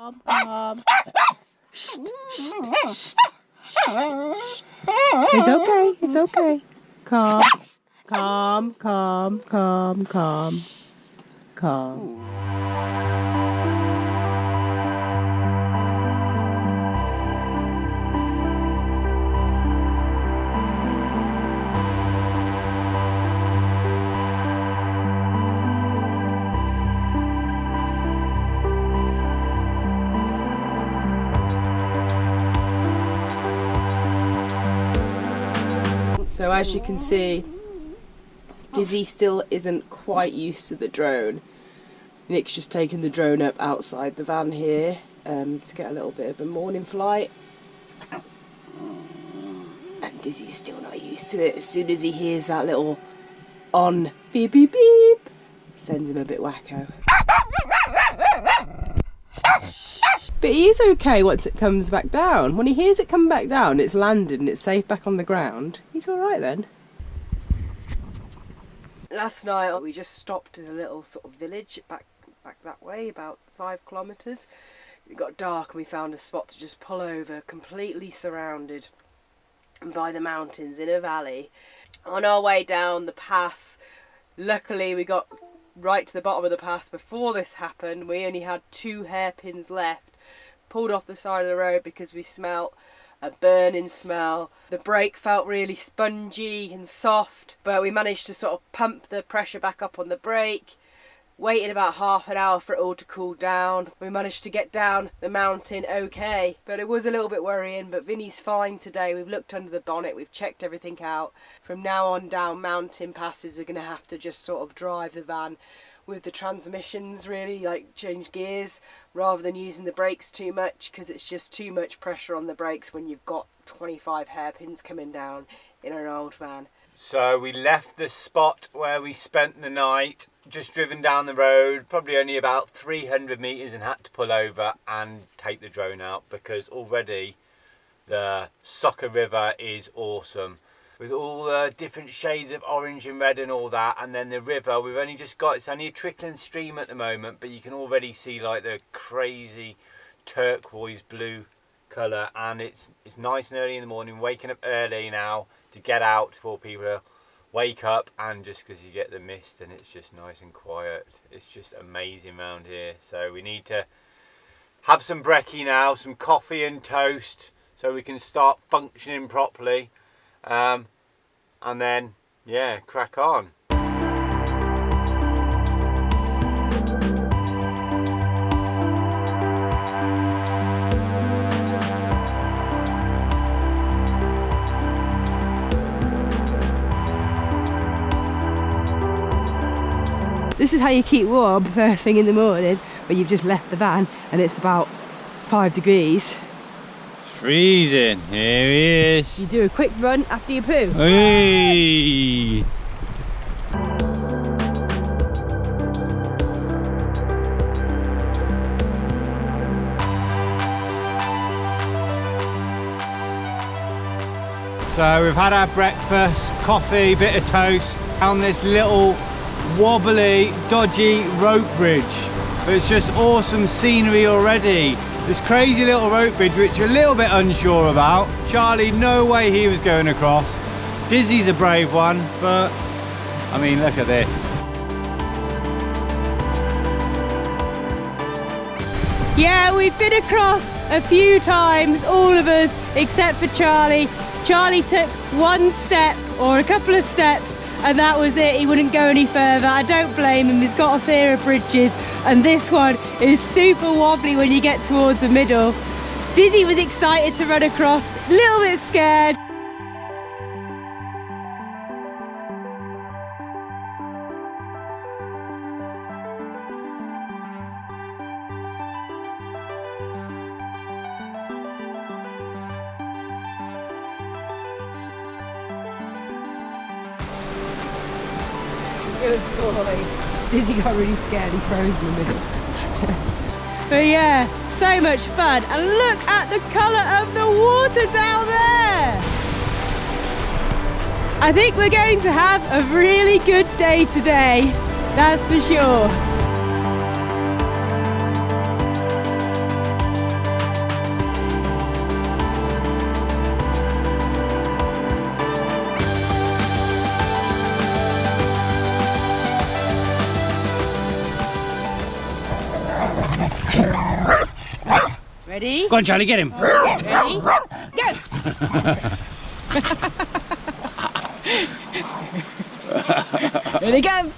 It's okay, it's okay. Calm, calm, calm, calm, calm, calm. So as you can see, Dizzy still isn't quite used to the drone. Nick's just taken the drone up outside the van here to get a little bit of a morning flight. And Dizzy's still not used to it. As soon as he hears that little on beep beep beep, sends him a bit wacko. But he is okay once it comes back down. When he hears it come back down, it's landed and it's safe back on the ground, he's alright then. Last night we just stopped in a little sort of village back that way, about 5 kilometres. It got dark and we found a spot to just pull over, completely surrounded by the mountains in a valley. On our way down the pass, luckily we got right to the bottom of the pass before this happened. We only had 2 hairpins left. Pulled off the side of the road because we smelt a burning smell. The brake felt really spongy and soft, but we managed to sort of pump the pressure back up on the brake. Waited about half an hour for it all to cool down. We managed to get down the mountain okay, but it was a little bit worrying. But Vinny's fine today. We've looked under the bonnet, we've checked everything out. From now on down mountain passes, we're going to have to just sort of drive the van with the transmissions, really, like change gears rather than using the brakes too much, because it's just too much pressure on the brakes when you've got 25 hairpins coming down in an old van. So we left the spot where we spent the night, just driven down the road, probably only about 300 metres, and had to pull over and take the drone out because already the Soca River is awesome. With all the different shades of orange and red and all that, and then the river, we've only just got, it's only a trickling stream at the moment, but you can already see like the crazy turquoise blue colour, and it's nice and early in the morning, waking up early now to get out before people wake up, and just because you get the mist and it's just nice and quiet. It's just amazing around here. So we need to have some brekkie now, some coffee and toast, so we can start functioning properly. And then, yeah, crack on. This is how you keep warm first thing in the morning when you've just left the van and it's about 5 degrees. Freezing. Here he is. You do a quick run after you poo. Hey. So we've had our breakfast, coffee, bit of toast, on this little wobbly, dodgy rope bridge. But it's just awesome scenery already. This crazy little rope bridge, which you're a little bit unsure about. Charlie, no way he was going across. Dizzy's a brave one, but I mean, look at this. Yeah, we've been across a few times, all of us, except for Charlie. Charlie took 1 step or a couple of steps and that was it. He wouldn't go any further. I don't blame him. He's got a fear of bridges, and this one is super wobbly when you get towards the middle. Dizzy was excited to run across, a little bit scared. Good boy. Dizzy got really scared and froze in the middle. But yeah, so much fun. And look at the colour of the water down there. I think we're going to have a really good day today. That's for sure. Ready? Go on, Charlie, get him. Ready? Go! Ready, go!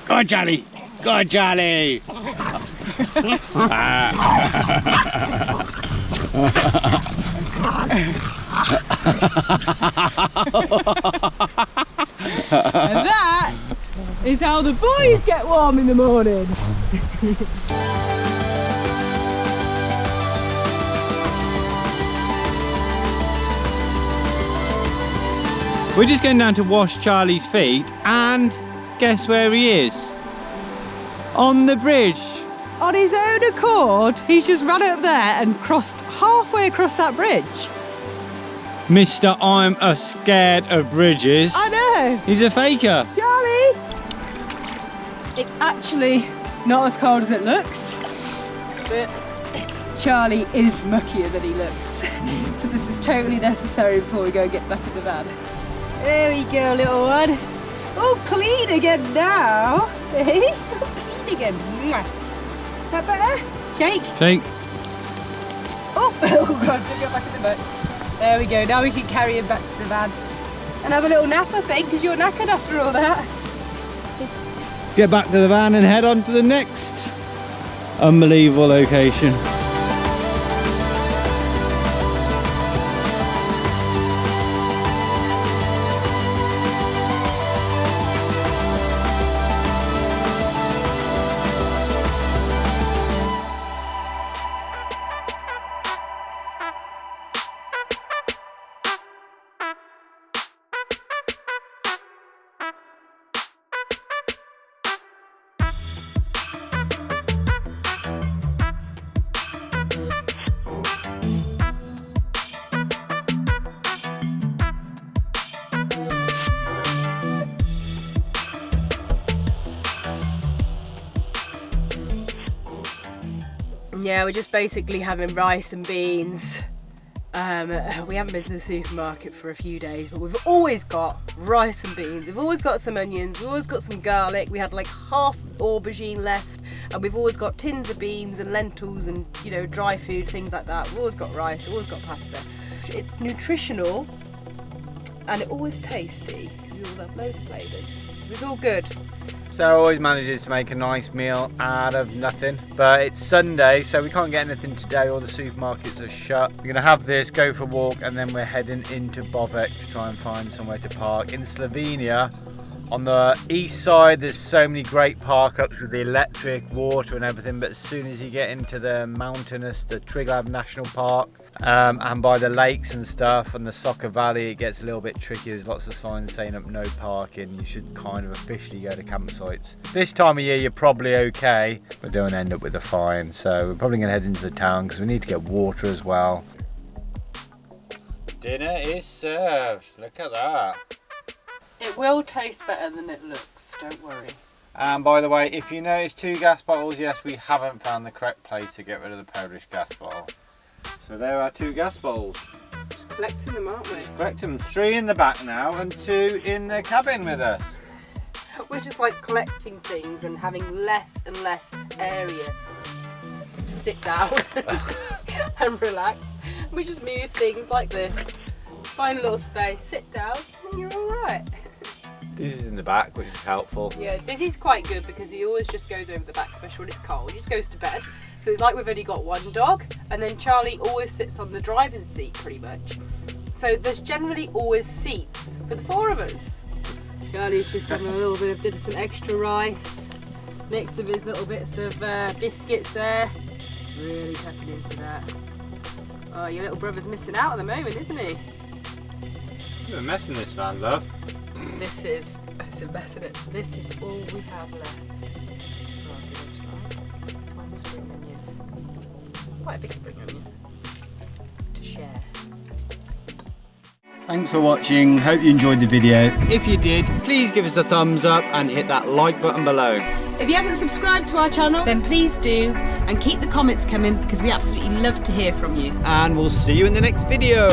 Go on, Charlie. Go on, Charlie. And that is how the boys get warm in the morning. We're just going down to wash Charlie's feet, and guess where he is? On the bridge. On his own accord, he's just run up there and crossed halfway across that bridge. Mr. I'm a scared of bridges. I know. He's a faker. Charlie! It's actually not as cold as it looks, but Charlie is muckier than he looks. So this is totally necessary before we go and get back in the van. There we go, little one. Oh, clean again now. Hey, oh, clean again. That better? Shake. Shake. Oh, oh God, don't go back in the boat. There we go, now we can carry him back to the van. And have a little nap, I think, because you're knackered after all that. Get back to the van and head on to the next unbelievable location. Yeah, we're just basically having rice and beans. We haven't been to the supermarket for a few days, but we've always got rice and beans. We've always got some onions, we've always got some garlic. We had like half aubergine left, and we've always got tins of beans and lentils and, you know, dry food, things like that. We've always got rice, we've always got pasta. It's nutritional and it always tasty. We always have loads of flavours. It's all good. Sarah always manages to make a nice meal out of nothing, but it's Sunday, so we can't get anything today. All the supermarkets are shut. We're gonna have this, go for a walk, and then we're heading into Vrsic to try and find somewhere to park. In Slovenia, on the east side, there's so many great park-ups with the electric, water and everything, but as soon as you get into the mountainous, the Triglav National Park, and by the lakes and stuff, and the Soca Valley, it gets a little bit tricky. There's lots of signs saying up no parking. You should kind of officially go to campsites. This time of year you're probably okay, but don't end up with a fine. So we're probably going to head into the town because we need to get water as well. Dinner is served. Look at that. It will taste better than it looks, don't worry. And by the way, if you notice 2 gas bottles, yes, we haven't found the correct place to get rid of the Polish gas bottle. So there are 2 gas bottles. Just collecting them, aren't we? Collect them. 3 in the back now and 2 in the cabin with us. We're just like collecting things and having less and less area to sit down and relax. We just move things like this, find a little space, sit down, and you're all right. This is in the back, which is helpful. Yeah, Dizzy's quite good because he always just goes over the back, especially when it's cold. He just goes to bed. So it's like we've only got one dog, and then Charlie always sits on the driver's seat pretty much. So there's generally always seats for the 4 of us. Charlie's just having a little bit of some extra rice, mix of his little bits of biscuits there. Really tucking into that. Oh, your little brother's missing out at the moment, isn't he? You're a mess in this van, love. This is a mess in it. This is all we have left for our dinner tonight. One spring onion. Quite a big spring onion to share. Thanks for watching. Hope you enjoyed the video. If you did, please give us a thumbs up and hit that like button below. If you haven't subscribed to our channel, then please do, and keep the comments coming because we absolutely love to hear from you. And we'll see you in the next video.